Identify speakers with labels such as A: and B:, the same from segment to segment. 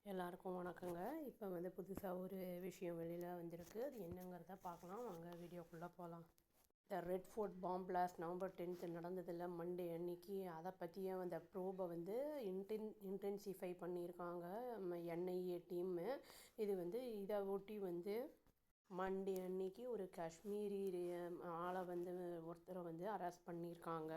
A: எல்லாருக்கும் வணக்கங்க. இப்போ வந்து புதுசாக ஒரு விஷயம் வெளியில் வந்திருக்கு. அது என்னங்கிறத பார்க்கலாம் வாங்க, வீடியோக்குள்ளே போகலாம். The Red Fort bomb blast November 10th நடந்ததில்ல, மண்டே அன்னைக்கு. அதை பற்றிய அந்த ப்ரோபை வந்து இன்டென்சிஃபை பண்ணியிருக்காங்க என்ஐஏ டீம்மு. இது வந்து இதை ஒட்டி வந்து மண்டே அன்னைக்கு ஒரு காஷ்மீரி ஆளை வந்து ஒருத்தரை வந்து அரெஸ்ட் பண்ணியிருக்காங்க.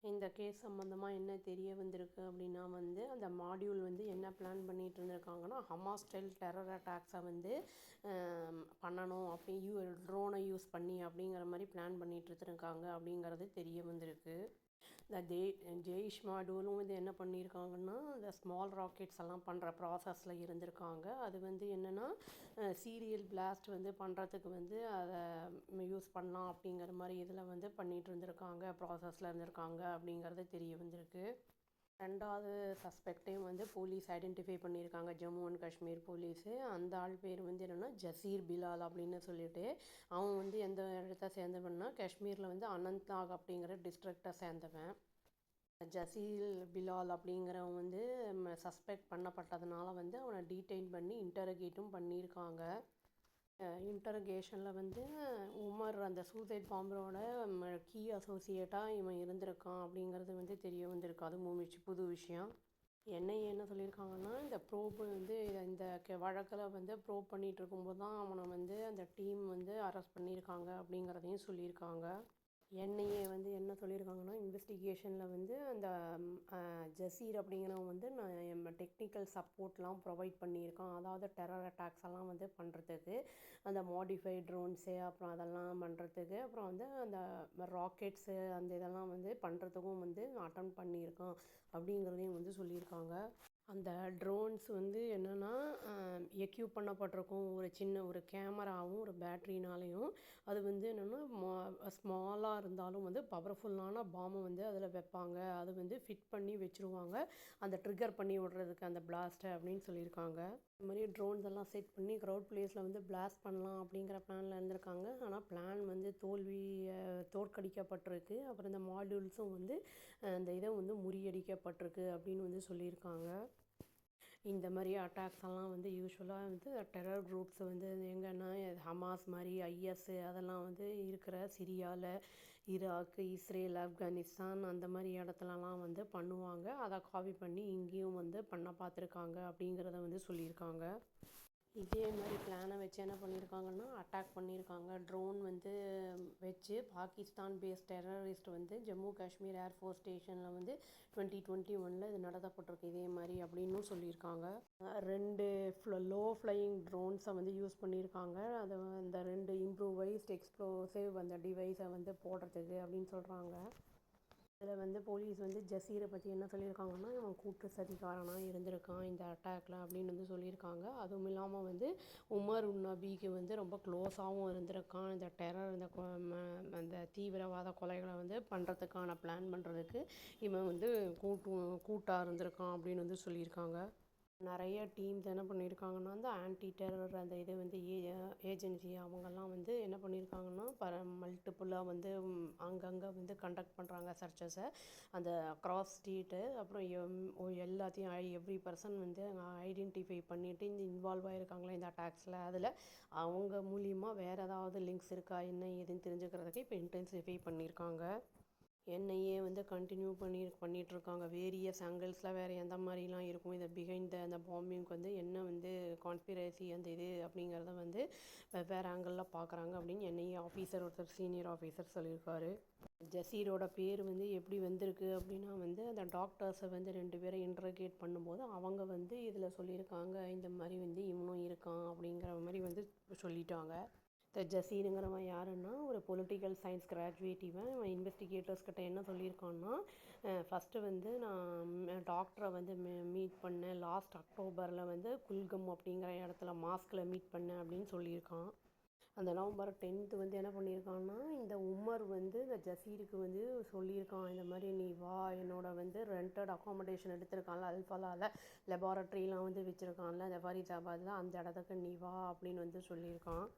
A: இந்த கேஸ் சம்மந்தமாக என்ன தெரிய வந்திருக்கு அப்படின்னா வந்து அந்த மாடியூல் வந்து என்ன பிளான் பண்ணிகிட்டு இருந்திருக்காங்கன்னா, ஹமாஸ் ஸ்டைல் டெரர் அட்டாக்ஸை வந்து பண்ணணும் அப்படி ட்ரோனை யூஸ் பண்ணி அப்படிங்கிற மாதிரி பிளான் பண்ணிகிட்டு இருந்திருக்காங்க அப்படிங்கிறது தெரிய வந்திருக்கு. இந்த ஜெய்ஷ் மாடூலும் வந்து என்ன பண்ணியிருக்காங்கன்னா, இந்த ஸ்மால் ராக்கெட்ஸ் எல்லாம் பண்ணுற ப்ராசஸில் இருந்திருக்காங்க. அது வந்து என்னென்னா சீரியல் பிளாஸ்ட் வந்து பண்ணுறதுக்கு வந்து அதை யூஸ் பண்ணலாம் அப்படிங்கிற மாதிரி இதில் வந்து பண்ணிகிட்டு இருந்திருக்காங்க, ப்ராசஸில் இருந்திருக்காங்க அப்படிங்கிறது தெரிய வந்திருக்கு. ரெண்டாவது சஸ்பெக்டையும் வந்து போலீஸ் ஐடென்டிஃபை பண்ணியிருக்காங்க, ஜம்மு அண்ட் காஷ்மீர் போலீஸு. அந்த ஆள் பேர் வந்து என்னென்னா ஜசீர் பிலால் அப்படின்னு சொல்லிட்டு, அவன் வந்து எந்த இடத்த சேர்ந்தவன்னா காஷ்மீரில் வந்து அனந்த்நாக் அப்படிங்கிற டிஸ்ட்ரிக்டை சேர்ந்தவன். ஜசீல் பிலால் அப்படிங்கிறவன் வந்து சஸ்பெக்ட் பண்ணப்பட்டதுனால வந்து அவனை டீடைன் பண்ணி இன்டரோகேட்டும் பண்ணியிருக்காங்க. இன்டரோகேஷனில் வந்து உமர் அந்த சூசைட் பாம்பரோட கீ அசோசியேட்டாக இவன் இருந்திருக்கான் அப்படிங்கிறது வந்து தெரிய வந்திருக்கு. அதுவும் புது விஷயம். என்ஐஏ என்ன சொல்லியிருக்காங்கன்னா, இந்த ப்ரோப் வந்து இந்த வழக்கில் வந்து ப்ரோப் பண்ணிகிட்டு இருக்கும்போது தான் அவனை வந்து அந்த டீம் வந்து அரெஸ்ட் பண்ணியிருக்காங்க அப்படிங்கிறதையும் சொல்லியிருக்காங்க. என்ஐஏ வந்து என்ன சொல்லியிருக்காங்கன்னா, இன்வெஸ்டிகேஷனில் வந்து அந்த ஜசீர் அப்படிங்கிறவங்க வந்து நம்ம டெக்னிக்கல் சப்போர்ட்லாம் ப்ரொவைட் பண்ணியிருக்கான். அதாவது டெரர் அட்டாக்ஸ் எல்லாம் வந்து பண்ணுறதுக்கு, அந்த மாடிஃபைட் ட்ரோன்ஸு அப்புறம் அதெல்லாம் பண்ணுறதுக்கு, அப்புறம் வந்து அந்த ராக்கெட்ஸு அந்த இதெல்லாம் வந்து பண்ணுறதுக்கும் வந்து அட்டெம்ப்ட் பண்ணியிருக்கான் அப்படிங்கிறதையும் வந்து சொல்லியிருக்காங்க. அந்த ட்ரோன்ஸ் வந்து என்னென்னா எக்யூப் பண்ணப்பட்டிருக்கும் ஒரு சின்ன ஒரு கேமராவும் ஒரு பேட்ரினாலையும். அது வந்து என்னென்னா ஸ்மாலாக இருந்தாலும் வந்து பவர்ஃபுல்லான பாம்பை வந்து அதில் வைப்பாங்க. அது வந்து ஃபிட் பண்ணி வச்சுருவாங்க, அந்த ட்ரிகர் பண்ணி விடுறதுக்கு அந்த பிளாஸ்ட்டை அப்படின்னு சொல்லியிருக்காங்க. இது மாதிரி ட்ரோன்ஸ் எல்லாம் செட் பண்ணி க்ரௌட் பிளேஸில் வந்து பிளாஸ்ட் பண்ணலாம் அப்படிங்கிற பிளானில் இருந்திருக்காங்க. ஆனால் பிளான் வந்து தோற்கடிக்கப்பட்டிருக்கு. அப்புறம் இந்த மாடியூல்ஸும் வந்து அந்த இதை வந்து முறியடிக்கப்பட்டிருக்கு அப்படின்னு வந்து சொல்லியிருக்காங்க. இந்த மாதிரி அட்டாக்ஸ் எல்லாம் வந்து யூஸ்வலாக வந்து டெரர் குரூப்ஸ் வந்து எங்கன்னா ஹமாஸ் மாதிரி ஐஎஸ் அதெல்லாம் வந்து இருக்கிற சிரியாவில், ஈராக், இஸ்ரேல், ஆப்கானிஸ்தான் அந்த மாதிரி இடத்துலலாம் வந்து பண்ணுவாங்க. அதை காப்பி பண்ணி இங்கேயும் வந்து பண்ண பார்த்துருக்காங்க அப்படிங்கிறத வந்து சொல்லியிருக்காங்க. இதே மாதிரி பிளானை வச்சு என்ன பண்ணியிருக்காங்கன்னா அட்டாக் பண்ணியிருக்காங்க. ட்ரோன் வந்து வச்சு பாகிஸ்தான் பேஸ்ட் டெரரிஸ்ட் வந்து ஜம்மு காஷ்மீர் ஏர்ஃபோர்ஸ் ஸ்டேஷனில் வந்து 2021 இது நடத்தப்பட்டிருக்கு இதே மாதிரி அப்படின்னு சொல்லியிருக்காங்க. 2 லோ ஃப்ளையிங் ட்ரோன்ஸை வந்து யூஸ் பண்ணியிருக்காங்க. அதை அந்த 2 இம்ப்ரூவைஸ்ட் எக்ஸ்ப்ளோசிவ் அந்த டிவைஸை வந்து போடுறதுக்கு அப்படின்னு சொல்கிறாங்க. இதில் வந்து போலீஸ் வந்து ஜசீரை பற்றி என்ன சொல்லியிருக்காங்கன்னா, இவன் கூட்டு சதிகாரனாக இருந்திருக்கான் இந்த அட்டாக்ல அப்படின்னு வந்து சொல்லியிருக்காங்க. அதுவும் இல்லாமல் வந்து உமர் நபிக்கு வந்து ரொம்ப க்ளோஸாகவும் இருந்திருக்கான். இந்த டெரர் இந்த அந்த தீவிரவாத கொலைகளை வந்து பண்ணுறதுக்கான பிளான் பண்ணுறதுக்கு இவன் வந்து கூட்டாக இருந்திருக்கான் அப்படின்னு வந்து சொல்லியிருக்காங்க. நிறைய டீம்ஸ் என்ன பண்ணியிருக்காங்கன்னா, அந்த ஆன்டி டெரர் அந்த இது வந்து ஏஜென்சி அவங்கெல்லாம் வந்து என்ன பண்ணியிருக்காங்கன்னா மல்டிப்புளாக வந்து அங்கங்கே வந்து கண்டக்ட் பண்ணுறாங்க சர்ச்சஸை. அந்த அக்ராஸ் ஸ்ட்ரீட்டு அப்புறம் எல்லாத்தையும் எவ்ரி பர்சன் வந்து ஐடென்டிஃபை பண்ணிவிட்டு இந்த இன்வால்வ் ஆகிருக்காங்களே இந்த அட்டாக்ஸில், அதில் அவங்க மூலியமாக வேறு ஏதாவது லிங்க்ஸ் இருக்கா என்ன ஏதுன்னு தெரிஞ்சுக்கிறதுக்கு இப்போ இன்டென்சிஃபை பண்ணியிருக்காங்க. என்ஐஏ வந்து கண்டினியூ பண்ணிகிட்ருக்காங்க வேரியஸ் ஆங்கிள்ஸில் வேறு எந்த மாதிரிலாம் இருக்கும் இதை பிஹைண்ட் அந்த பாம்பிங்க்கு வந்து என்ன வந்து கான்ஸ்பிரசி அந்த இது அப்படிங்கிறத வந்து வெவ்வேறு ஆங்கிளில் பார்க்குறாங்க அப்படின்னு என்ஐஏ ஆஃபீஸர் ஒருத்தர் சீனியர் ஆஃபீஸர் சொல்லியிருக்காரு. ஜசீரோட பேர் வந்து எப்படி வந்திருக்கு அப்படின்னா வந்து அந்த டாக்டர்ஸை வந்து 2 பேரை இன்ட்ரோகேட் பண்ணும்போது அவங்க வந்து இதில் சொல்லியிருக்காங்க இந்த மாதிரி வந்து இவனும் இருக்கான் அப்படிங்கிற மாதிரி வந்து சொல்லிட்டாங்க. ஜசீருங்கிறவன் யாருன்னா ஒரு பொலிட்டிக்கல் சயின்ஸ் கிராஜுவேட். இவன் இன்வெஸ்டிகேட்டர்ஸ்கிட்ட என்ன சொல்லியிருக்கான்னா, ஃபஸ்ட்டு வந்து நான் டாக்டரை வந்து மீட் பண்ணேன் லாஸ்ட் அக்டோபரில் வந்து குல்கம் அப்படிங்கிற இடத்துல மாஸ்கில் மீட் பண்ணேன் அப்படின்னு சொல்லியிருக்கான். அந்த நவம்பர் 10th வந்து என்ன பண்ணியிருக்கான்னா, இந்த உமர் வந்து இந்த ஜசீருக்கு வந்து சொல்லியிருக்கான் இந்த மாதிரி நீ வா என்னோட வந்து ரெண்டட் அக்காமடேஷன் எடுத்திருக்கான்ல அல்ஃபலாவில் லெபார்ட்ரிலாம் வந்து வச்சுருக்கான்ல இந்த ஃபரீதாபாத்தில் அந்த இடத்துக்கு நீ வா அப்படின்னு வந்து சொல்லியிருக்கான்.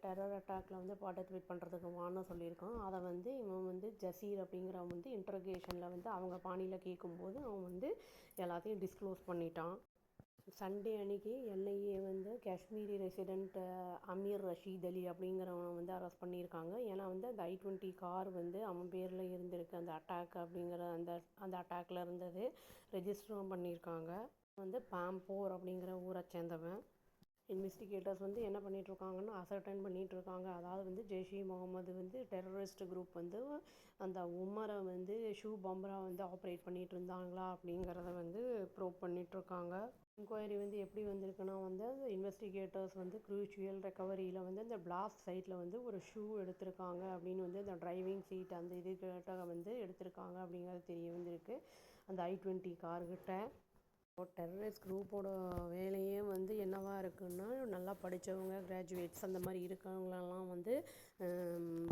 A: டெரர் அட்டாக்ல வந்து பார்ட்டிசிபேட் பண்ணுறதுக்கு வான்னு சொல்லியிருக்கான். அதை வந்து இவன் வந்து ஜசீர் அப்படிங்கிறவன் வந்து இன்ட்ரோகேஷனில் வந்து அவங்க பாணியில் கேட்கும்போது அவன் வந்து எல்லாத்தையும் டிஸ்க்ளோஸ் பண்ணிட்டான். சண்டே அன்னைக்கு என்ஐஏ வந்து காஷ்மீரி ரெசிடெண்ட் அமீர் ரஷீத் அலி அப்படிங்கிறவனை வந்து அரெஸ்ட் பண்ணியிருக்காங்க. ஏன்னா வந்து அந்த I-20 கார் வந்து அவன் பேரில் இருந்திருக்கு. அந்த அட்டாக் அப்படிங்கிற அந்த அந்த அட்டாக்ல இருந்தது. ரெஜிஸ்டரும் பண்ணியிருக்காங்க. வந்து பாம்போர் அப்படிங்கிற ஊரை சேர்ந்தவன். இன்வெஸ்டிகேட்டர்ஸ் வந்து என்ன பண்ணிகிட்ருக்காங்கன்னா அசர்டைன் பண்ணிகிட்ருக்காங்க. அதாவது வந்து ஜெய்ஷ் இ முகமது வந்து டெரரிஸ்ட் குரூப் வந்து அந்த உமரை வந்து ஷூ பாம்பராக வந்து ஆப்ரேட் பண்ணிகிட்டு இருந்தாங்களா அப்படிங்கிறத வந்து ப்ரூவ் பண்ணிகிட்ருக்காங்க. என்கொயரி வந்து எப்படி வந்திருக்குன்னா வந்து இன்வெஸ்டிகேட்டர்ஸ் வந்து க்ரூஷியல் ரெக்கவரியில் வந்து அந்த பிளாஸ்ட் சைட்டில் வந்து ஒரு ஷூ எடுத்திருக்காங்க அப்படின்னு வந்து அந்த டிரைவிங் சீட் அந்த இதுக்கிட்ட வந்து எடுத்திருக்காங்க அப்படிங்கிறது தெரிய வந்திருக்கு அந்த I-20 கார்கிட்ட. டெரரிஸ்ட் குரூப்போட வேலையே வந்து என்னவா இருக்குன்னா நல்லா படித்தவங்க கிராஜுவேட்ஸ் அந்த மாதிரி இருக்கவங்களெல்லாம் வந்து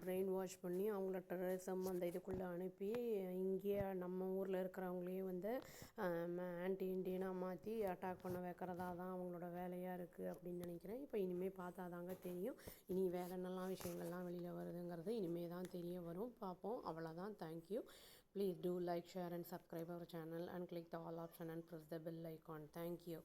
A: பிரெயின் வாஷ் பண்ணி அவங்கள டெரரிசம் அந்த இதுக்குள்ளே அனுப்பி இங்கேயே நம்ம ஊரில் இருக்கிறவங்களையும் வந்து ஆன்டி இண்டியனாக மாற்றி அட்டாக் பண்ண வைக்கிறதா தான் அவங்களோட வேலையாக இருக்குது அப்படின்னு நினைக்கிறேன். இப்போ இனிமேல் பார்த்தா தாங்க தெரியும். இனி வேறு என்னெல்லாம் விஷயங்கள்லாம் வெளியில் வருதுங்கிறது இனிமேல் தான் தெரிய வரும். பார்ப்போம். அவ்வளோதான். Thank you. Please do like, share and subscribe our channel and click the all option and press the bell icon. Thank you.